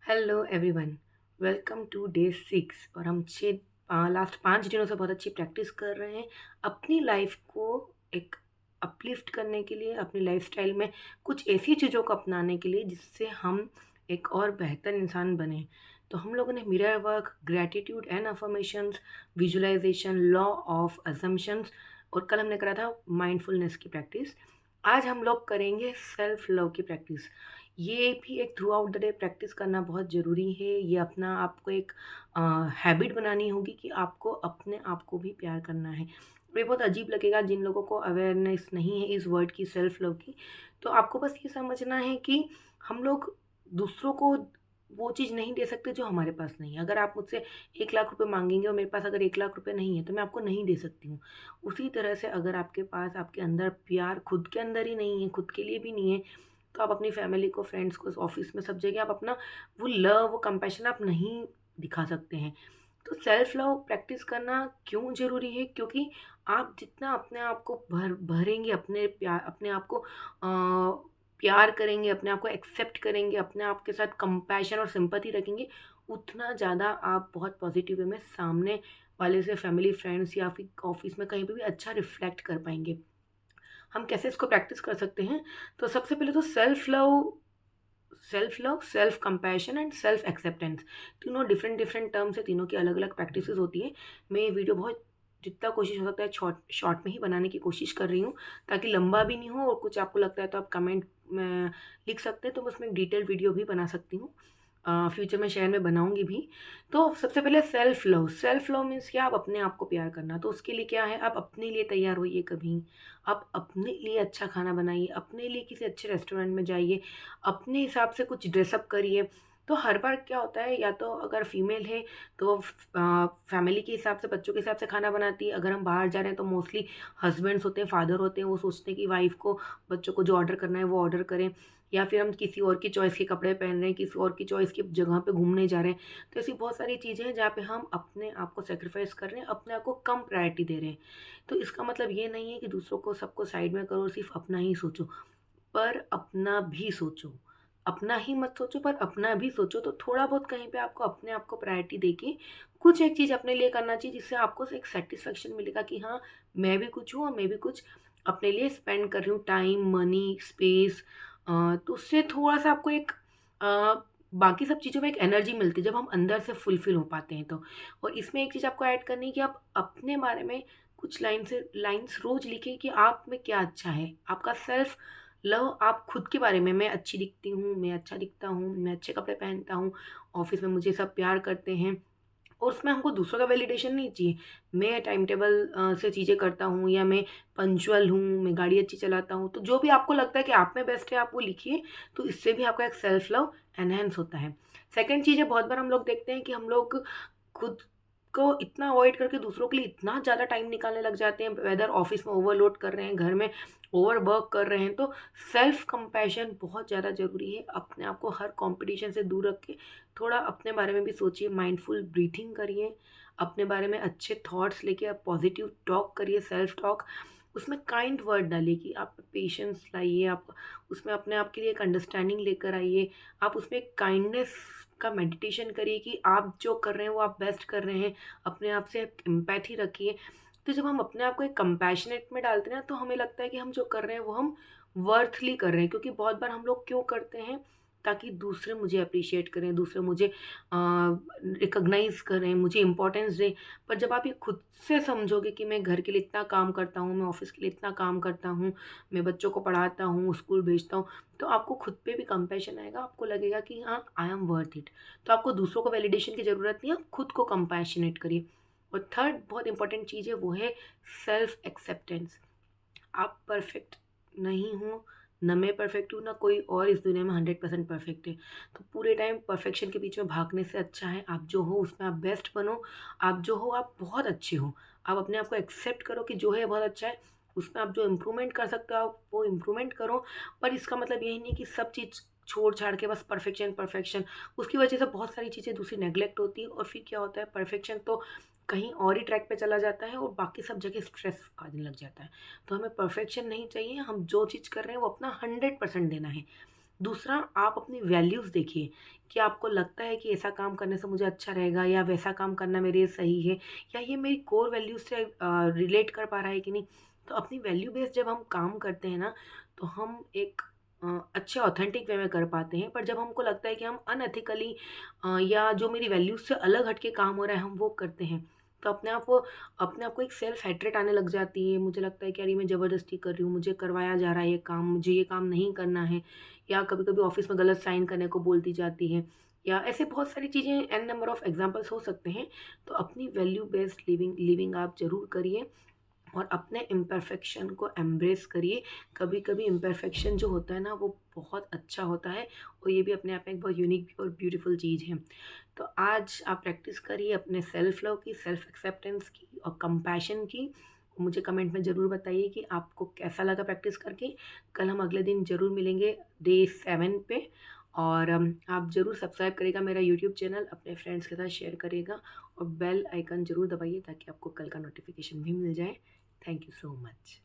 Hello everyone. Welcome to day 6 और हम last 5 दिनों से बहुत अच्छी प्रैक्टिस कर रहे हैं अपनी लाइफ को एक अपलिफ्ट करने के लिए, अपनी लाइफस्टाइल में कुछ ऐसी चीज़ों को अपनाने के लिए जिससे हम एक और बेहतर इंसान बने। तो हम लोगों ने mirror work, gratitude and affirmations, visualization, law of assumptions और कल हमने करा था माइंडफुलनेस की प्रैक्टिस। आज हम लोग करेंगे सेल्फ लव की प्रैक्टिस। ये भी एक through out the day practice करना बहुत ज़रूरी है। ये अपना आपको एक हैबिट बनानी होगी कि आपको अपने आप को भी प्यार करना है। ये बहुत अजीब लगेगा जिन लोगों को अवेयरनेस नहीं है इस वर्ड की, सेल्फ लव की। तो आपको बस ये समझना है कि हम लोग दूसरों को वो चीज़ नहीं दे सकते जो हमारे पास नहीं है। अगर आप मुझसे 1 लाख रुपए मांगेंगे और मेरे पास अगर 1 लाख रुपए नहीं है तो मैं आपको नहीं दे सकती हूँ। उसी तरह से अगर आपके पास आपके अंदर प्यार खुद के अंदर ही नहीं है, खुद के लिए भी नहीं है, तो आप अपनी फैमिली को, फ्रेंड्स को, ऑफिस में, सब जगह आप अपना वो लव, वो कंपैशन आप नहीं दिखा सकते हैं। तो सेल्फ लव प्रैक्टिस करना क्यों ज़रूरी है? क्योंकि आप जितना अपने आप को भरेंगे, अपने आप को प्यार करेंगे, अपने आप को एक्सेप्ट करेंगे, अपने आप के साथ कंपैशन और सिंपैथी रखेंगे, उतना ज़्यादा आप बहुत पॉजिटिव वे में सामने वाले से, फैमिली, फ्रेंड्स या फिर ऑफिस में कहीं पे भी अच्छा रिफ्लेक्ट कर पाएँगे। हम कैसे इसको प्रैक्टिस कर सकते हैं? तो सबसे पहले तो self love, self compassion and self acceptance, तीनों डिफरेंट डिफरेंट टर्म्स है, तीनों की अलग अलग प्रैक्टिसेस होती है। मैं ये वीडियो बहुत जितना कोशिश हो सकता है शॉर्ट शॉर्ट में ही बनाने की कोशिश कर रही हूँ, ताकि लंबा भी नहीं हो। और कुछ आपको लगता है तो आप कमेंट में लिख सकते हैं, तो बस मैं डिटेल वीडियो भी बना सकती हूँ। फ्यूचर में शायद मैं बनाऊंगी भी। तो सबसे पहले सेल्फ लव मीन्स क्या? आप अपने आप को प्यार करना। तो उसके लिए क्या है? आप अपने लिए तैयार होइए कभी, आप अपने लिए अच्छा खाना बनाइए, अपने लिए किसी अच्छे रेस्टोरेंट में जाइए, अपने हिसाब से कुछ ड्रेसअप करिए। तो हर बार क्या होता है, या तो अगर फीमेल है तो वो फैमिली के हिसाब से, बच्चों के हिसाब से खाना बनाती है। अगर हम बाहर जा रहे हैं तो मोस्टली हस्बैंड्स होते हैं, फादर होते हैं, वो सोचते हैं कि वाइफ को, बच्चों को जो ऑर्डर करना है वो ऑर्डर करें। या फिर हम किसी और की चॉइस के कपड़े पहन रहे हैं, किसी और की चॉइस की जगह पे घूमने जा रहे हैं। तो ऐसी बहुत सारी चीज़ें हैं जहाँ पे हम अपने आप को सेक्रीफाइस कर रहे हैं, अपने आप को कम प्रायोरिटी दे रहे हैं। तो इसका मतलब ये नहीं है कि दूसरों को, सबको साइड में करो और सिर्फ अपना ही सोचो, पर अपना भी सोचो। अपना ही मत सोचो, पर अपना भी सोचो। तो थोड़ा बहुत कहीं पे आपको अपने आप को प्रायोरिटी देके कुछ एक चीज़ अपने लिए करना चाहिए, जिससे आपको एक सैटिस्फैक्शन मिलेगा कि हाँ, मैं भी कुछ हूँ और मैं भी कुछ अपने लिए स्पेंड कर रही हूँ, टाइम, मनी, स्पेस। तो उससे थोड़ा-सा आपको एक बाकी सब चीज़ों में एक एनर्जी मिलती है, जब हम अंदर से फुलफिल हो पाते हैं तो। और इसमें एक चीज़ आपको ऐड करनी है कि आप अपने बारे में कुछ लाइन्स रोज़ लिखें कि आप में क्या अच्छा है। आपका सेल्फ लव, आप खुद के बारे में, मैं अच्छी दिखती हूँ, मैं अच्छा दिखता हूँ, मैं अच्छे कपड़े पहनता हूँ, ऑफ़िस में मुझे सब प्यार करते हैं। और उसमें हमको दूसरों का वैलिडेशन नहीं चाहिए। मैं टाइम टेबल से चीज़ें करता हूँ, या मैं पंक्चुअल हूँ, मैं गाड़ी अच्छी चलाता हूँ। तो जो भी आपको लगता है कि आप में बेस्ट है, आप वो लिखिए। तो इससे भी आपका एक सेल्फ लव एनहांस होता है। सेकंड चीज़ है, बहुत बार हम लोग देखते हैं कि हम लोग खुद को इतना अवॉइड करके दूसरों के लिए इतना ज़्यादा टाइम निकालने लग जाते हैं, वेदर ऑफिस में ओवरलोड कर रहे हैं, घर में ओवरवर्क कर रहे हैं। तो सेल्फ कंपैशन बहुत ज़्यादा ज़रूरी है। अपने आप को हर कॉम्पिटिशन से दूर रख के थोड़ा अपने बारे में भी सोचिए, माइंडफुल ब्रीथिंग करिए, अपने बारे में अच्छे थॉट्स लेके आप पॉजिटिव टॉक करिए, सेल्फ टॉक। उसमें काइंड वर्ड डालिए कि आप पेशेंस लाइए, आप उसमें अपने आप के लिए एक अंडरस्टैंडिंग लेकर आइए। आप उसमें काइंडनेस का मेडिटेशन करिए कि आप जो कर रहे हैं वो आप बेस्ट कर रहे हैं। अपने आप से एम्पैथी रखिए। तो जब हम अपने आप को एक कंपैशनेट में डालते हैं ना, तो हमें लगता है कि हम जो कर रहे हैं वो हम वर्थली कर रहे हैं। क्योंकि बहुत बार हम लोग क्यों करते हैं? ताकि दूसरे मुझे एप्रिशिएट करें, दूसरे मुझे रिकॉग्नाइज़ करें, मुझे इम्पोर्टेंस दें। पर जब आप ये खुद से समझोगे कि मैं घर के लिए इतना काम करता हूँ, मैं ऑफ़िस के लिए इतना काम करता हूँ, मैं बच्चों को पढ़ाता हूँ, स्कूल भेजता हूँ, तो आपको खुद पे भी कंपैशन आएगा। आपको लगेगा कि हाँ, आई एम वर्थ इट। तो आपको दूसरों को वैलिडेशन की ज़रूरत नहीं है, आप खुद को कंपैशनेट करिए। और थर्ड बहुत इंपॉर्टेंट चीज़ है, वो है सेल्फ एक्सेप्टेंस। आप परफेक्ट नहीं हो, ना मैं परफेक्ट हूँ, ना कोई और इस दुनिया में 100% परफेक्ट है। तो पूरे टाइम परफेक्शन के पीछे भागने से अच्छा है आप जो हो उसमें आप बेस्ट बनो। आप जो हो आप बहुत अच्छे हो। आप अपने आप को एक्सेप्ट करो कि जो है बहुत अच्छा है, उसमें आप जो इम्प्रूवमेंट कर सकते हो आप वो इम्प्रूवमेंट करो। पर इसका मतलब यही नहीं कि सब चीज़ छोड़-छाड़ के बस परफेक्शन, परफेक्शन। उसकी वजह से बहुत सारी चीज़ें दूसरी नेग्लेक्ट होती है, और फिर क्या होता है, परफेक्शन तो कहीं और ही ट्रैक पे चला जाता है और बाकी सब जगह स्ट्रेस आने लग जाता है। तो हमें परफेक्शन नहीं चाहिए, हम जो चीज़ कर रहे हैं वो अपना 100% देना है। दूसरा, आप अपनी वैल्यूज़ देखिए कि आपको लगता है कि ऐसा काम करने से मुझे अच्छा रहेगा या वैसा काम करना मेरे लिए सही है या ये मेरी कोर वैल्यूज़ से रिलेट कर पा रहा है कि नहीं। तो अपनी वैल्यू बेस्ड जब हम काम करते हैं ना, तो हम एक अच्छे ऑथेंटिक वे में कर पाते हैं। पर जब हमको लगता है कि हम अनएथिकली या जो मेरी वैल्यूज़ से अलग हट के काम हो रहा है, हम वो करते हैं, तो अपने आप को एक सेल्फ हेट्रेट आने लग जाती है। मुझे लगता है कि अरे मैं ज़बरदस्ती कर रही हूँ, मुझे करवाया जा रहा है ये काम, मुझे ये काम नहीं करना है, या कभी-कभी ऑफ़िस में गलत साइन करने को बोल दी जाती है, या ऐसे बहुत सारी चीज़ें, एन नंबर ऑफ़ एग्ज़ाम्पल्स हो सकते हैं। तो अपनी वैल्यू बेस्ड लिविंग लिविंग आप ज़रूर करिए और अपने इम्परफेक्शन को एम्ब्रेस करिए। कभी-कभी इम्परफेक्शन जो होता है ना, वो बहुत अच्छा होता है और ये भी अपने आप में एक बहुत यूनिक और ब्यूटीफुल चीज़ है। तो आज आप प्रैक्टिस करिए अपने सेल्फ लव की, सेल्फ एक्सेप्टेंस की और कंपैशन की। मुझे कमेंट में ज़रूर बताइए कि आपको कैसा लगा प्रैक्टिस करके। कल हम अगले दिन ज़रूर मिलेंगे डे 7 पे। और आप ज़रूर सब्सक्राइब करिएगा मेरा यूट्यूब चैनल, अपने फ्रेंड्स के साथ शेयर करिएगा और बेल आइकन ज़रूर दबाइए ताकि आपको कल का नोटिफ़िकेशन भी मिल जाए। Thank you so much.